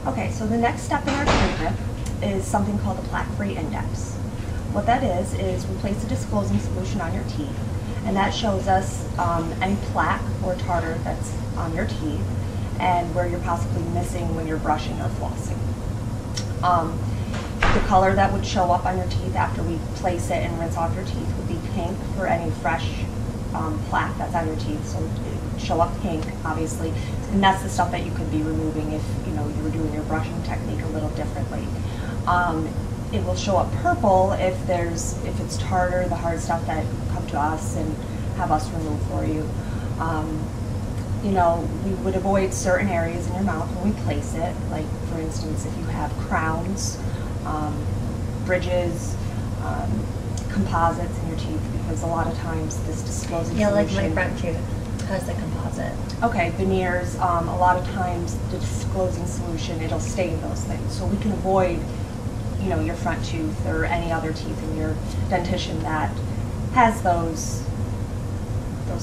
Okay, so the next step in our treatment is something called the plaque-free index. What that is we place a disclosing solution on your teeth, and that shows us any plaque or tartar that's on your teeth and where you're possibly missing when you're brushing or flossing. The color that would show up on your teeth after we place it and rinse off your teeth would be pink for any fresh plaque that's on your teeth, so it would show up pink, obviously, and that's the stuff that you could be removing if you were doing your brushing technique a little differently. It will show up purple if it's tartar, the hard stuff that come to us and have us remove for you. We would avoid certain areas in your mouth when we place it, like for instance if you have crowns, bridges, composites in your teeth, because a lot of times this disclosing solution... like my front tooth has the composite. Okay, veneers, a lot of times the disclosing solution, it'll stain those things. So we can avoid, your front tooth or any other teeth in your dentition that has those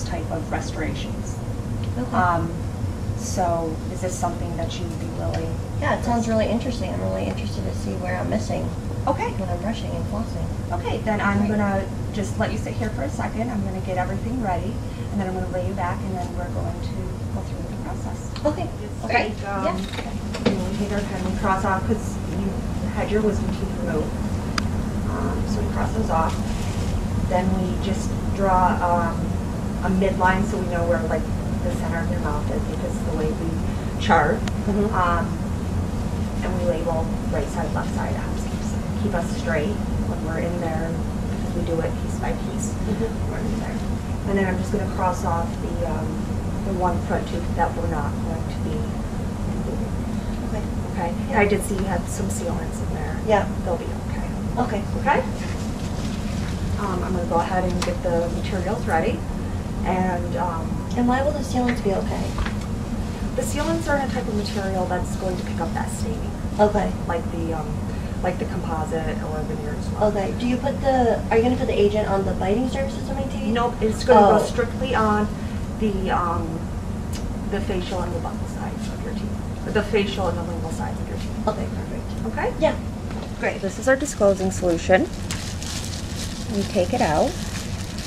type of restorations. Okay. So is this something that you would be willing? Yeah, it sounds really interesting. I'm really interested to see where I'm missing. Okay. When I'm brushing and flossing. Okay, then I'm gonna just let you sit here for a second. I'm gonna get everything ready, and then I'm gonna lay you back, and then we're going to go through the process. Okay. Okay. Yeah. We take our pen, we cross off, because you had your wisdom teeth removed. So we cross those off. Then we just draw a midline so we know where like the center of your mouth is, because the way we chart. And we label right side, left side, keep us straight when we're in there, because we do it piece by piece. We're in there. And then I'm just going to cross off the one front tooth that we're not going to be including. Okay. Okay. And I did see you had some sealants in there. Yeah. They'll be okay. Okay. Okay. I'm going to go ahead and get the materials ready. And why will the sealants be okay? The sealants are in a type of material that's going to pick up that staining. Okay. Like the composite or veneer as well. Okay. Are you going to put the agent on the biting surfaces of my teeth? Nope. It's going to go strictly on the facial and the buccal sides of your teeth. The facial and the lingual sides of your teeth. Okay. Perfect. Okay. Yeah. Great. This is our disclosing solution. We take it out.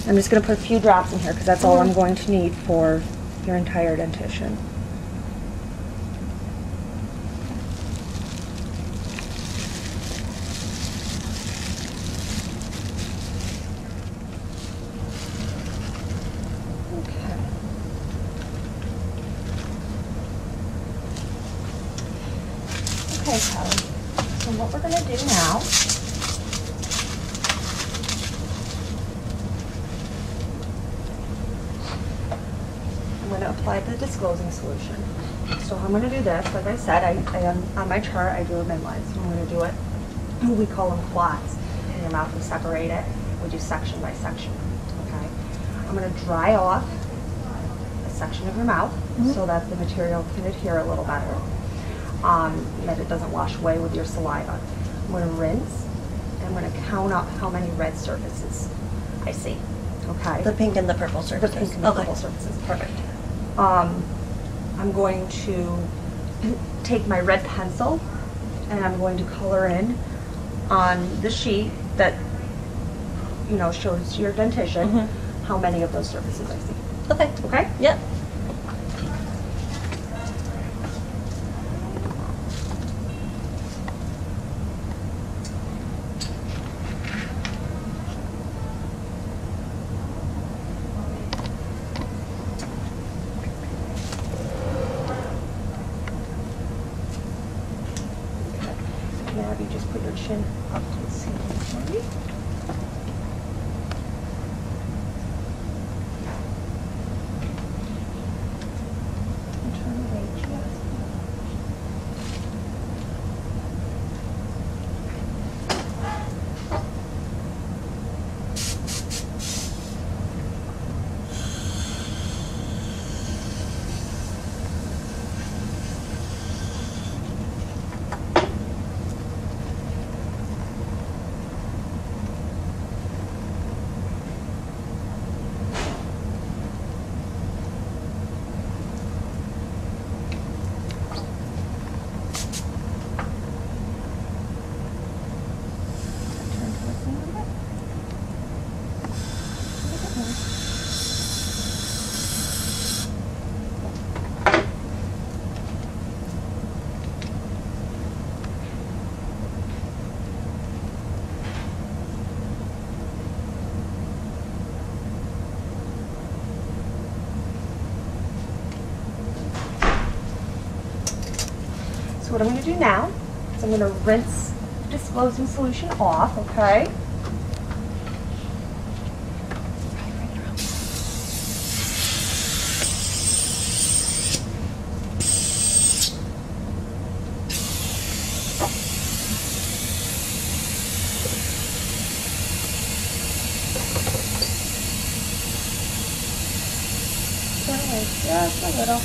I'm just going to put a few drops in here because that's all I'm going to need for your entire dentition. Okay, Kelly. So what we're going to do now apply the disclosing solution. So I'm going to do this. Like I said, on my chart I drew a midline. So I'm going to do it. We call them quads. In your mouth we separate it. We do section by section. Okay. I'm going to dry off a section of your mouth so that the material can adhere a little better. That it doesn't wash away with your saliva. I'm going to rinse and I'm going to count up how many red surfaces I see. Okay. The pink and the purple surfaces. The pink and the purple surfaces. Perfect. I'm going to take my red pencil and I'm going to color in on the sheet that shows your dentition how many of those surfaces I see. Okay. Okay? Yep. Now you just put your chin up to the ceiling for me. So what I'm going to do now is I'm going to rinse disclosing solution off, okay? Just a little.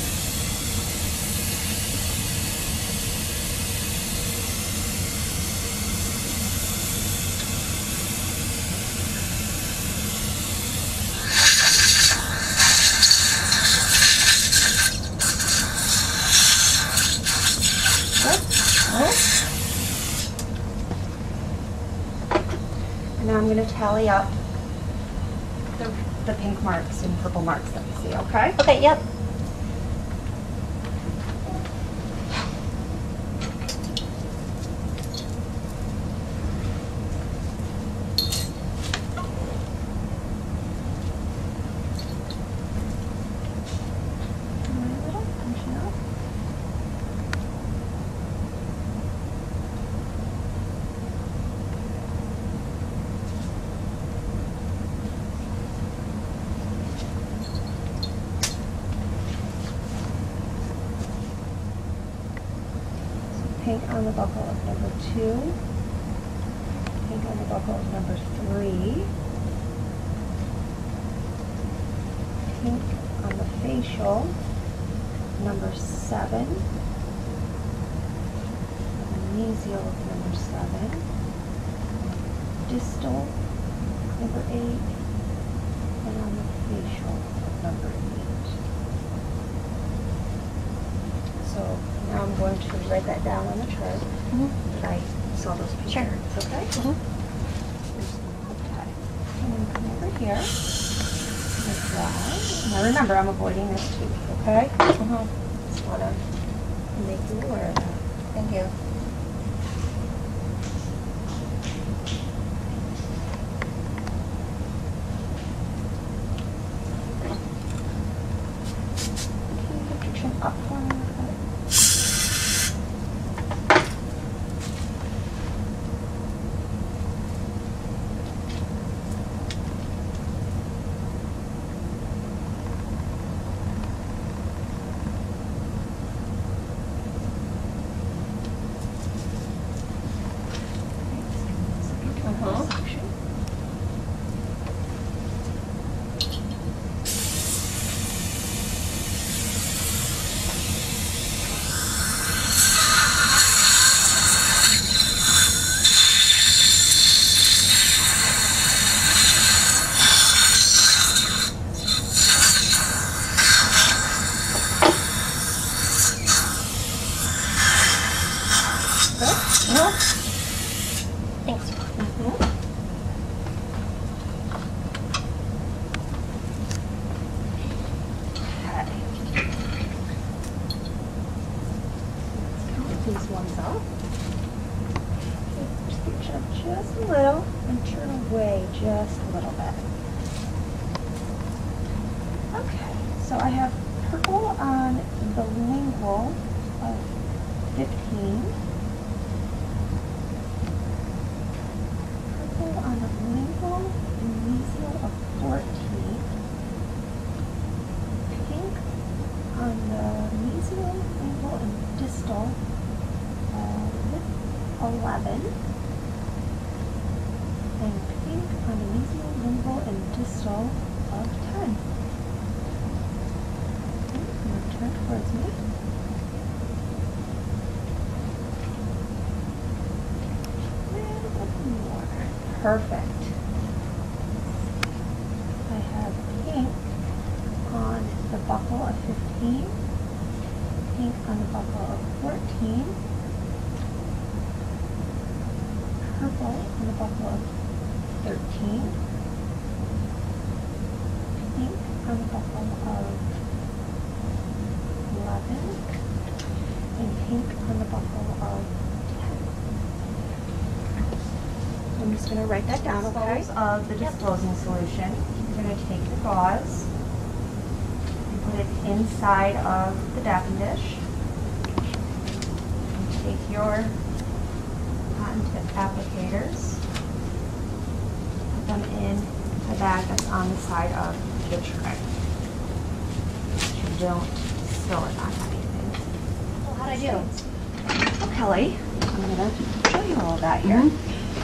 And now I'm going to tally up the pink marks and purple marks that we see, okay? Okay, yep. Pink on the buckle of number 2, pink on the buckle of number 3, pink on the facial, number 7, on the mesial of number 7, distal, number 8, and on the facial of number 8. So now I'm going to write that down on the chart that I saw those pictures. Sure. Okay? Okay. I'm going to come over here like that. Now remember, I'm avoiding this tooth, okay? Just want to make you aware of that. Thank you. Can you put your chin up for me? Thanks. These ones up. Scooch up just a little and turn away just a little bit. Okay, so I have purple on the lingual of 15. Purple on the lingual and mesial of 14. Pink on the mesial, lingual, and distal of 11. And pink on the mesial, lingual, and distal of 10. Now turn towards me. A little bit more. Perfect. I have pink on the buckle of 15, pink on the buckle of 14, purple on the buckle of 13, pink on the buckle of 11, and pink on the buckle of 10. I'm just going to write that down, okay? Of the disclosing solution, you're going to take the gauze and put it inside of the dapping dish. And take your cotton tip applicators, put them in the bag that's on the side of the tray. You don't spill it on anything. Well, how'd I do? Well, Kelly, I'm going to show you all of that here.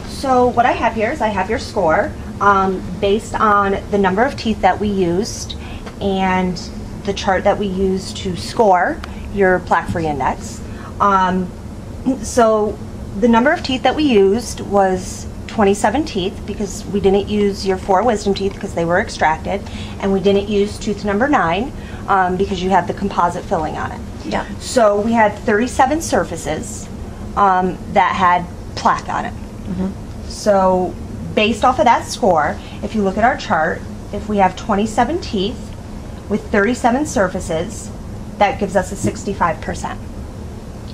So what I have here is I have your score based on the number of teeth that we used and the chart that we used to score your plaque-free index. So the number of teeth that we used was 27 teeth because we didn't use your 4 wisdom teeth because they were extracted, and we didn't use tooth number 9 because you have the composite filling on it. Yeah. So we had 37 surfaces that had plaque on it. So based off of that score, if you look at our chart, if we have 27 teeth with 37 surfaces, that gives us a 65%.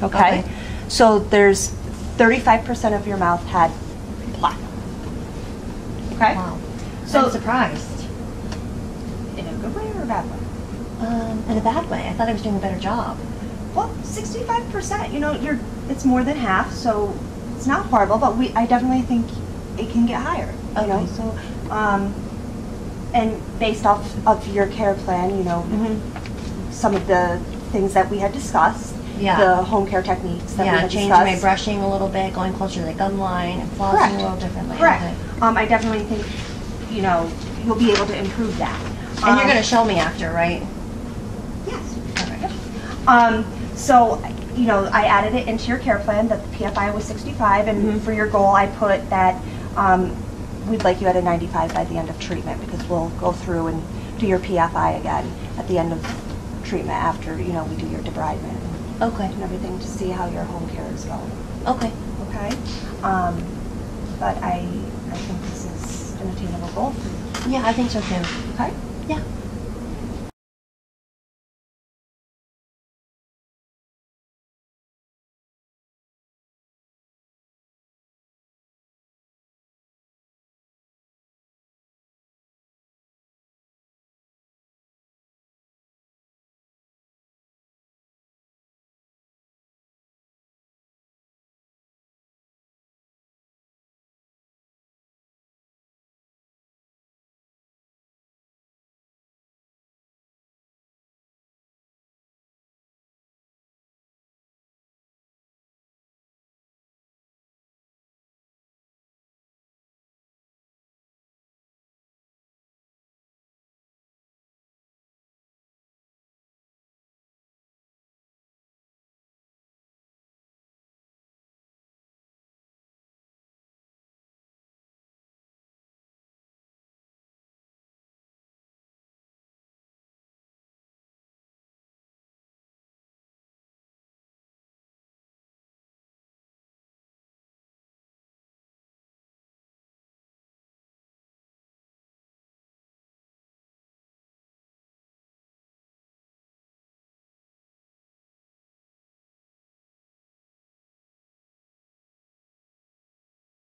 Okay? So there's 35% of your mouth had plaque. Okay? Wow. So- I'm surprised. In a good way or a bad way? In a bad way. I thought I was doing a better job. Well, 65%, you know, it's more than half, so it's not horrible, but I definitely think it can get higher, you know, Okay. so, and based off of your care plan, you know, some of the things that we had discussed, Yeah. the home care techniques that we Yeah, had changing my discussed. brushing a little bit, going closer to the gum line, and flossing Correct. a little differently. Correct. Okay. I definitely think, you know, you'll be able to improve that. And you're going to show me after, right? Yes. Alright. So, you know, I added it into your care plan that the PFI was 65, and for your goal, I put that we'd like you at a 95 by the end of treatment because we'll go through and do your PFI again at the end of treatment after, you know, we do your debridement Okay. and everything to see how your home care is going. Okay. Okay? But I think this is an attainable goal for you. Yeah, I think so too. Okay? Yeah.